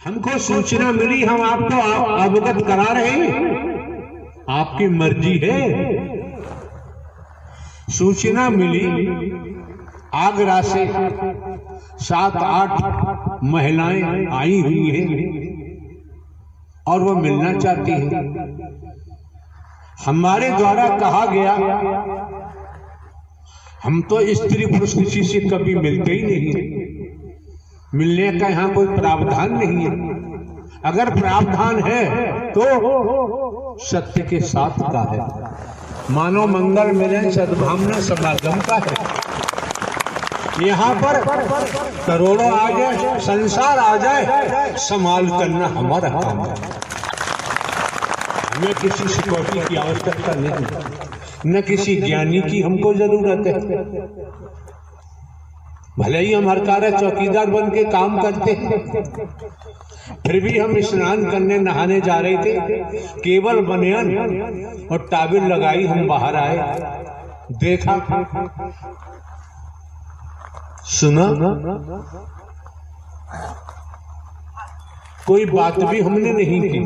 हमको सूचना मिली, हम आपको अवगत करा रहे हैं, आपकी मर्जी है। सूचना मिली आगरा से 7-8 महिलाएं आई हुई हैं और वो मिलना चाहती हैं। हमारे द्वारा कहा गया, हम तो स्त्री पुरुष किसी से कभी मिलते ही नहीं है, मिलने का यहाँ कोई प्रावधान नहीं है। अगर प्रावधान है तो सत्य के साथ का है, मानव मंगल मिलन सद्भावना समागम का है। यहाँ पर करोड़ों आ जाए, संसार आ जाए, संभाल करना हमारा काम है। हमें किसी सिक्योरिटी की आवश्यकता नहीं, न किसी ज्ञानी की हमको जरूरत है। भले ही हम हर कार्य चौकीदार बन के काम करते हैं, फिर भी हम स्नान करने नहाने जा रहे थे, केवल बनियान और टाबिल लगाई हम बाहर आए, देखा, सुना, कोई बात भी हमने नहीं की।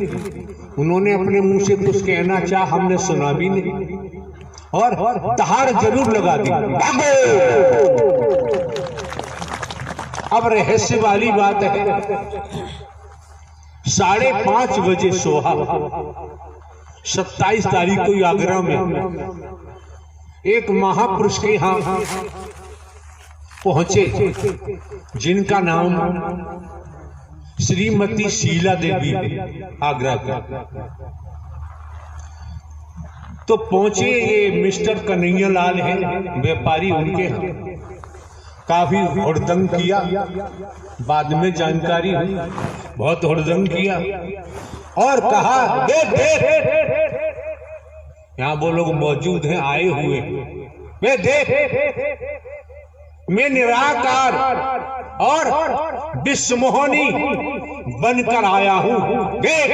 उन्होंने अपने मुंह से कुछ कहना चाहा, हमने सुना भी नहीं और तहार जरूर लगा दी। अब रहस्य वाली बात है, 5:30 बजे सोहा 27 तारीख को आगरा में एक महापुरुष के यहाँ पहुंचे, जिनका नाम श्रीमती शीला देवी है, आगरा का। तो पहुंचे, ये मिस्टर कन्हैया लाल हैं, व्यापारी, उनके यहाँ काफी हुड़दंग किया। बाद में जानकारी हुई बहुत हुड़दंग किया और कहा, देख यहाँ वो लोग मौजूद हैं, आए हुए, वे देख, मैं निराकार और विश्वमोहनी बनकर आया हूं, देख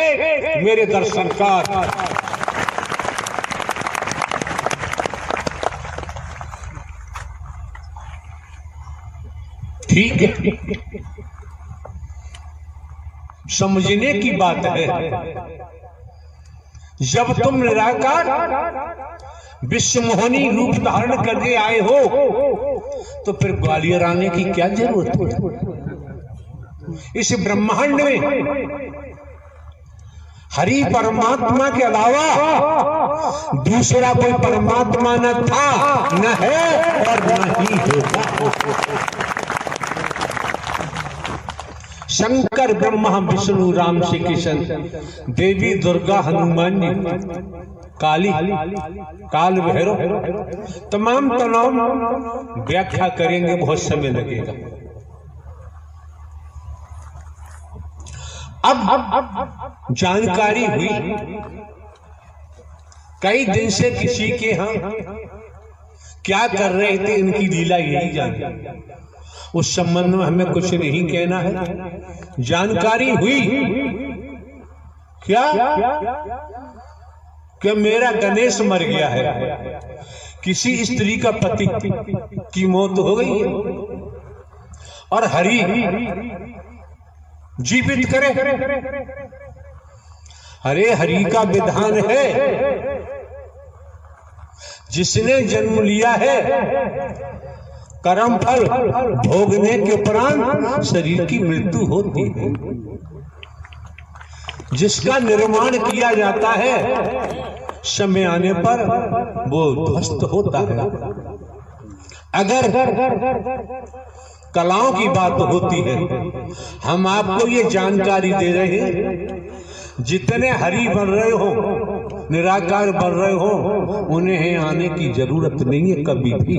मेरे दर्शन कर। ठीक है, समझने की बात है, जब तुम निराकार विश्वमोहनी रूप धारण करके आए हो तो फिर ग्वालियर आने की क्या जरूरत है? इस ब्रह्मांड में हरि परमात्मा के अलावा दूसरा कोई परमात्मा न था, न है और न ही होगा। शंकर, ब्रह्मा, विष्णु, राम, श्री कृष्ण, देवी दुर्गा, हनुमान जी, काली, काल भैरव, तमाम व्याख्या करेंगे, बहुत समय लगेगा। अब जानकारी हुई, कई दिन से किसी के यहाँ क्या कर रहे थे, इनकी लीला यही जानी, उस संबंध में हमें कुछ नहीं कहना है। जानकारी हुई क्या कि मेरा गणेश मर गया है, किसी स्त्री का पति की मौत हो गई है और हरि जीवित करे। अरे हरि का विधान है, जिसने जन्म लिया है कर्म फल भोगने के उपरांत शरीर की मृत्यु होती है, जिसका निर्माण किया जाता है समय आने पर वो ध्वस्त होता है। अगर कलाओं की बात होती है, हम आपको ये जानकारी दे रहे हैं, जितने हरि बन रहे हो, निराकार बन रहे हो, उन्हें आने की जरूरत नहीं है, कभी भी,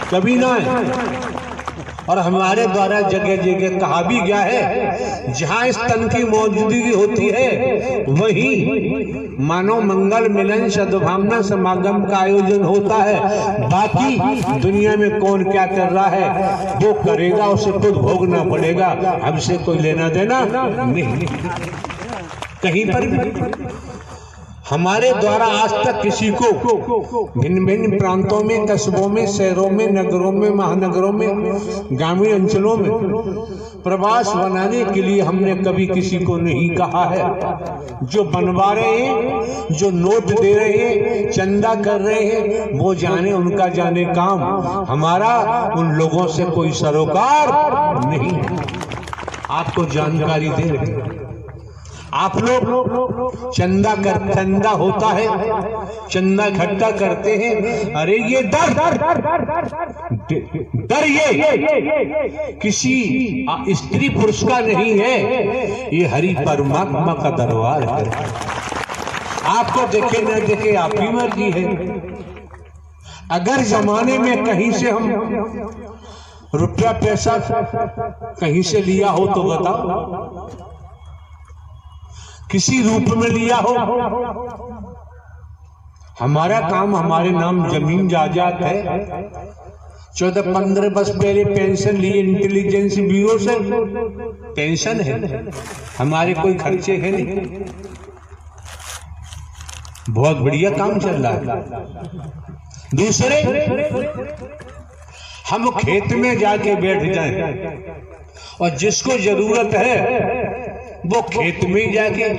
कभी ना है। और हमारे द्वारा जगह जगह कहा भी गया है, जहां इस तन की मौजूदगी होती है वहीं मानव मंगल मिलन सद्भावना समागम का आयोजन होता है। बाकी दुनिया में कौन क्या कर रहा है वो करेगा, उसे खुद भोगना पड़ेगा, हमसे कोई लेना देना नहीं, कहीं पर भी। हमारे द्वारा आज तक किसी को भिन्न भिन्न प्रांतों में, कस्बों में, शहरों में, नगरों में, महानगरों में, ग्रामीण अंचलों में प्रवास बनाने के लिए हमने कभी किसी को नहीं कहा है। जो बनवा रहे हैं, जो नोट दे रहे हैं, चंदा कर रहे हैं, वो जाने, उनका जाने काम। हमारा उन लोगों से कोई सरोकार नहीं है। आपको जानकारी दे रहे हैं। आप लोग चंदा होता है, चंदा इकट्ठा करते हैं। अरे ये डर ये किसी स्त्री पुरुष का नहीं है, ये हरि परमात्मा का दरबार है। आपको देखे न देखे आपकी मर्जी है। अगर जमाने में कहीं से हम रुपया पैसा कहीं से लिया हो तो बताओ, किसी रूप में लिया हो। हमारा काम, हमारे नाम जमीन जायदाद है। 14-15 वर्ष पहले पेंशन लिए इंटेलिजेंस ब्यूरो से, पेंशन है, हमारे कोई खर्चे हैं नहीं। बहुत बढ़िया काम चल रहा है। दूसरे, हम खेत में जाके बैठ जाएं और जिसको जरूरत है वो खेत में जाके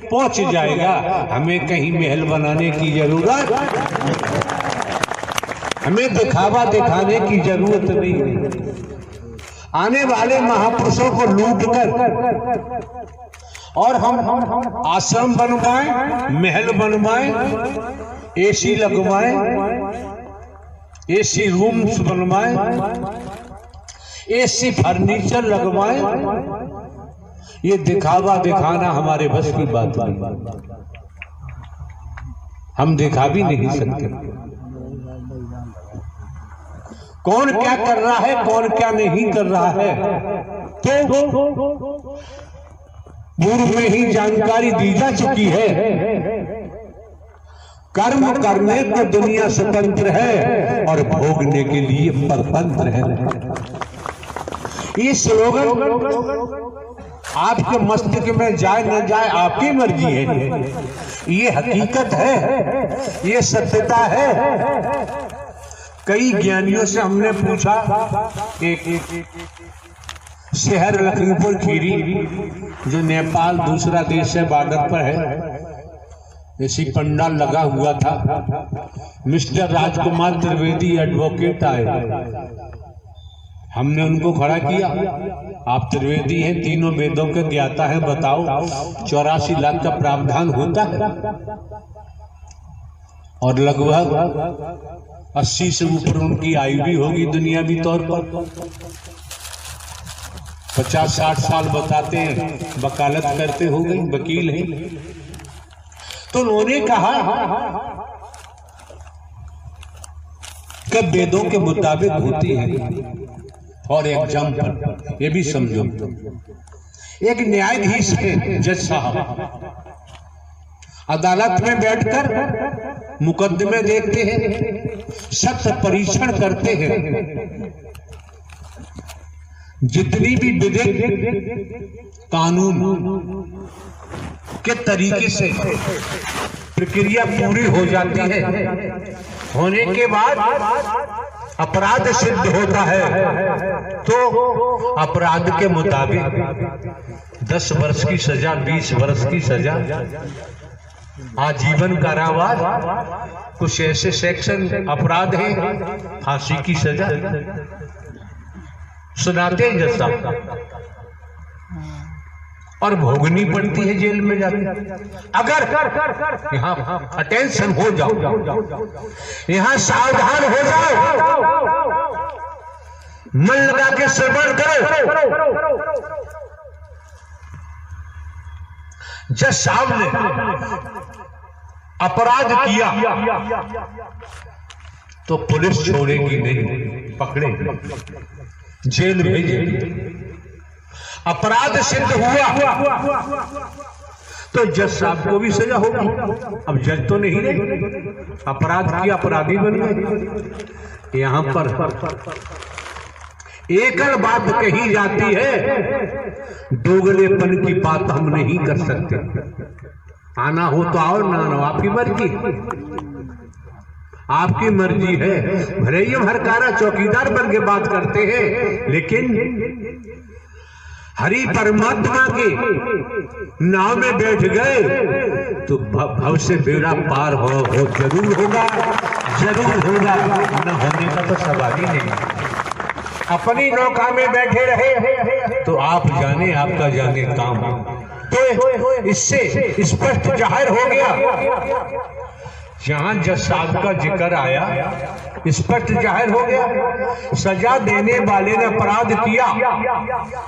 पहुंच जाएगा। हमें कहीं महल बनाने की जरूरत, हमें दिखावा दिखाने की जरूरत नहीं है। आने वाले महापुरुषों को लूट कर और हम आश्रम बनवाएं, महल बनवाएं, एसी लगवाएं, एसी रूम्स बनवाएं, एसी फर्नीचर लगवाएं, ये दिखावा दिखाना हमारे बस की बात नहीं। हम दिखा भी नहीं सकते। कौन क्या कर रहा है, कौन क्या नहीं कर रहा है, तो पूर्व में ही जानकारी दी जा चुकी है। कर्म करने को दुनिया स्वतंत्र है और भोगने के लिए परतंत्र है। ये स्लोगन आपके मस्तिष्क में जाए न जाए आपकी मर्जी है। ये हकीकत है, ये सत्यता है। कई ज्ञानियों से हमने पूछा, एक शहर लखीमपुर खीरी जो नेपाल दूसरा देश है, बॉर्डर पर है, ऐसी पंडाल लगा हुआ था। मिस्टर राजकुमार त्रिवेदी एडवोकेट आए। हमने उनको खड़ा किया, आप त्रिवेदी हैं, तीनों वेदों के ज्ञाता हैं, बताओ 84 लाख का प्रावधान होता है और लगभग 80 से ऊपर उनकी आयु भी होगी दुनियावी तौर पर। 50-60 साल बताते हैं, वकालत करते हो गई, वकील हैं। तो उन्होंने कहा कि वेदों के मुताबिक होती है। और एग्जाम्पल ये भी समझो, एक न्यायाधीश है, जज साहब अदालत में बैठकर मुकदमे देखते हैं, सत्य परीक्षण करते हैं। जितनी भी विधिक कानून के तरीके से प्रक्रिया पूरी हो जाती है, होने के बाद अपराध सिद्ध होता है तो अपराध के मुताबिक 10 वर्ष की सजा, 20 वर्ष की सजा, आजीवन कारावास, कुछ ऐसे सेक्शन अपराध हैं फांसी की सजा सुनाते हैं जज साहब, और भोगनी पड़ती है जेल में जाकर। अगर यहाँ अटेंशन हो जाओ, यहाँ सावधान हो जाओ, मन लगा के श्रवण करो। जज साहब ने अपराध किया तो पुलिस छोड़ेगी नहीं, पकड़ेगी, जेल भेजेगी। अपराध सिद्ध हुआ तो जज साहब को भी सजा होगी। अब जज तो नहीं रहे, अपराध किया, अपराधी बन गए। यहां पर एकल बात कही जाती है, दोगलेपन की बात हम नहीं कर सकते। आना हो तो आओ, ना आना आपकी मर्जी, आपकी मर्जी है। भले ही हम हरकारा चौकीदार बन के बात करते हैं, लेकिन हरि परमात्मा के नाव में बैठ गए तो भव से बेड़ा पार हो जरूर होगा, जरूर होगा। न होने का तो सवाल ही नहीं। अपनी नौका में बैठे रहे तो आप जाने, आपका जाने काम। तो इससे स्पष्ट जाहिर हो गया, जहां जज साहब का जिक्र आया स्पष्ट जाहिर हो गया, सजा देने वाले ने अपराध किया,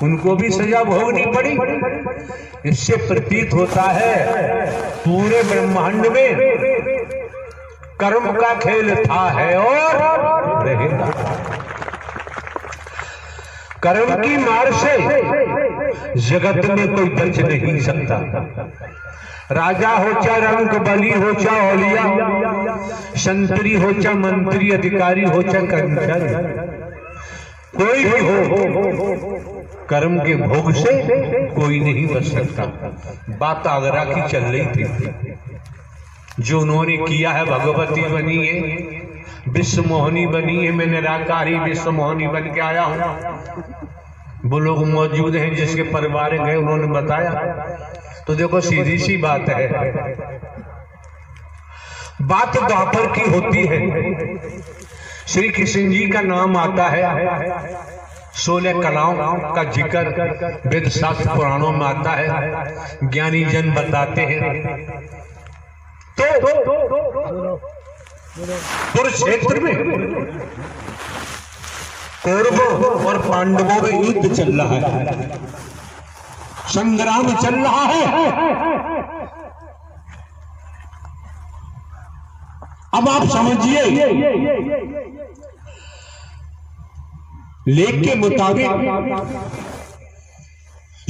उनको भी सजा भोगनी पड़ी। इससे प्रतीत होता है पूरे ब्रह्मांड में कर्म का खेल था, है और रहेगा। कर्म की मार से जगत में कोई बच नहीं सकता। राजा हो चाहे रंग बली हो चाहे औलिया, संतरी हो चाहे मंत्री, अधिकारी हो चाहे कर्मचारी, कोई भी हो, कर्म के भोग से कोई नहीं बच सकता। बात आगरा की चल रही थी, जो उन्होंने किया है, भगवती बनी है, विश्व मोहनी बनी है, मैं निराकारी विश्व मोहनी बन के आया हूं। वो लोग मौजूद हैं जिसके परिवार गए, उन्होंने बताया। तो देखो सीधी सी बात है, बात द्वापर की होती है। श्री कृष्ण जी का नाम आता है, 16 कलाओं का जिक्र वेद शास्त्र पुराणों में आता है, ज्ञानी जन बताते हैं। तो कुरुक्षेत्र में कौरवों और पांडवों में युद्ध चल रहा है, संग्राम चल रहा है। अब आप समझिए, लेख के मुताबिक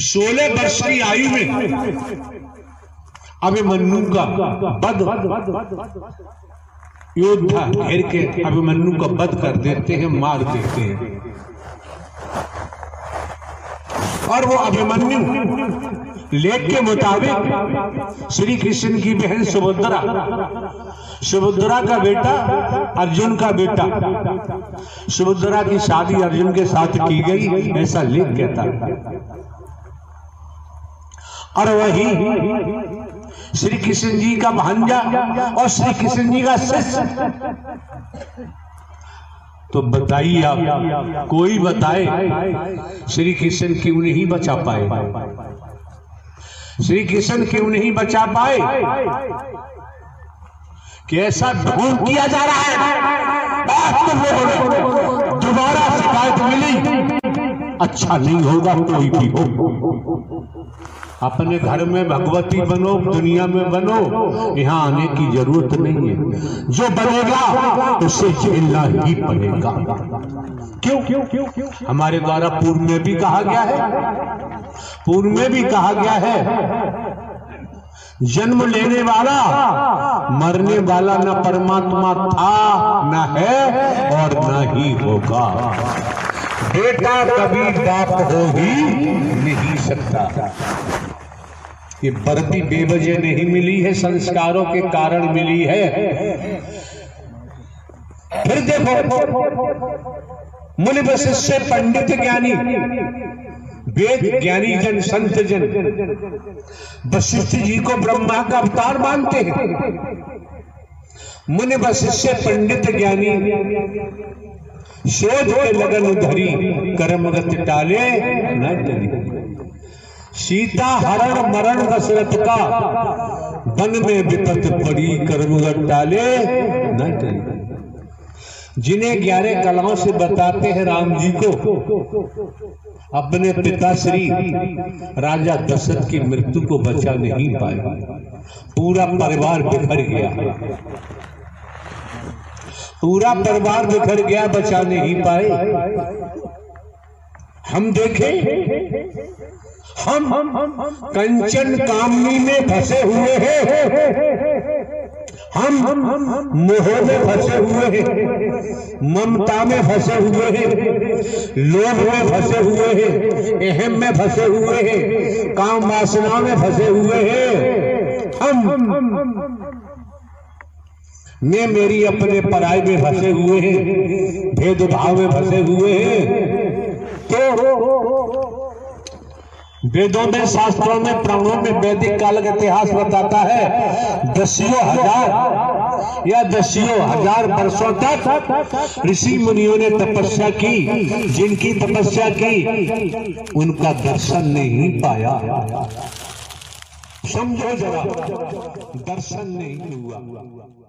16 वर्ष की आयु में अभिमन्यु का वध, योद्धा घेर के अभिमन्यु का वध कर देते हैं, मार देते हैं। और वो अभिमन्यु लेख के मुताबिक श्री कृष्ण की बहन सुभद्रा, सुभद्रा का बेटा अर्जुन का बेटा, सुभद्रा की शादी अर्जुन के साथ की गई, ऐसा लेख कहता है। और वही श्री कृष्ण जी का भांजा और श्री कृष्ण जी का शिष्य। तो बताइए आप, कोई बताए श्री कृष्ण क्यों नहीं बचा पाए? श्री कृष्ण क्यों नहीं बचा पाए? कि ऐसा ढोंग किया जा रहा है, दोबारा शिकायत मिली, अच्छा नहीं होगा कोई भी हो। अपने घर में भगवती बनो, दुनिया में बनो, यहाँ आने की जरूरत नहीं है। जो बनेगा उसे झेलना ही पड़ेगा। क्यों क्यों क्यों क्यों? हमारे द्वारा पूर्व में भी कहा गया है, पूर्व में भी कहा गया है, जन्म लेने वाला मरने वाला न परमात्मा था, न है और न ही होगा। बेटा कभी बाप हो ही नहीं सकता। ये बर्ती बेवजह नहीं मिली है, संस्कारों के कारण मिली है। फिर देखो, मुनि वशिष्ठ पंडित ज्ञानी, वेद ज्ञानी जन, संत जन वशिष्ठ जी को ब्रह्मा का अवतार मानते हैं। मुनि वशिष्ठ पंडित ज्ञानी शोध के लगन धरी, कर्मगत टाले न टली। सीता हरण मरण दशरथ का, वन में विपत पड़ी, कर्मगत टाले न टली। जिन्हें 11 कलाओं से बताते हैं राम जी को, अपने पिता श्री राजा दशरथ की मृत्यु को बचा नहीं पाए, पूरा परिवार बिखर गया, पूरा परिवार बिखर गया, बचा नहीं पाए। हम देखें, हम कंचन कामनी में फंसे हुए हैं, हम मोह में फंसे हुए हैं, ममता में फंसे हुए हैं, लोभ में फंसे हुए हैं, अहम में फंसे हुए हैं, काम वासना में फंसे हुए हैं। मैं मेरी अपने पराई में फंसे हुए हैं, भेदभाव में फंसे हुए हैं। तो वेदों में, शास्त्रों में, पुराणों में, वैदिक काल का इतिहास बताता है दसियों हजार या दसियों हजार वर्षों तक ऋषि मुनियों ने तपस्या की। जिनकी तपस्या की उनका दर्शन नहीं पाया। समझो जरा, दर्शन नहीं हुआ।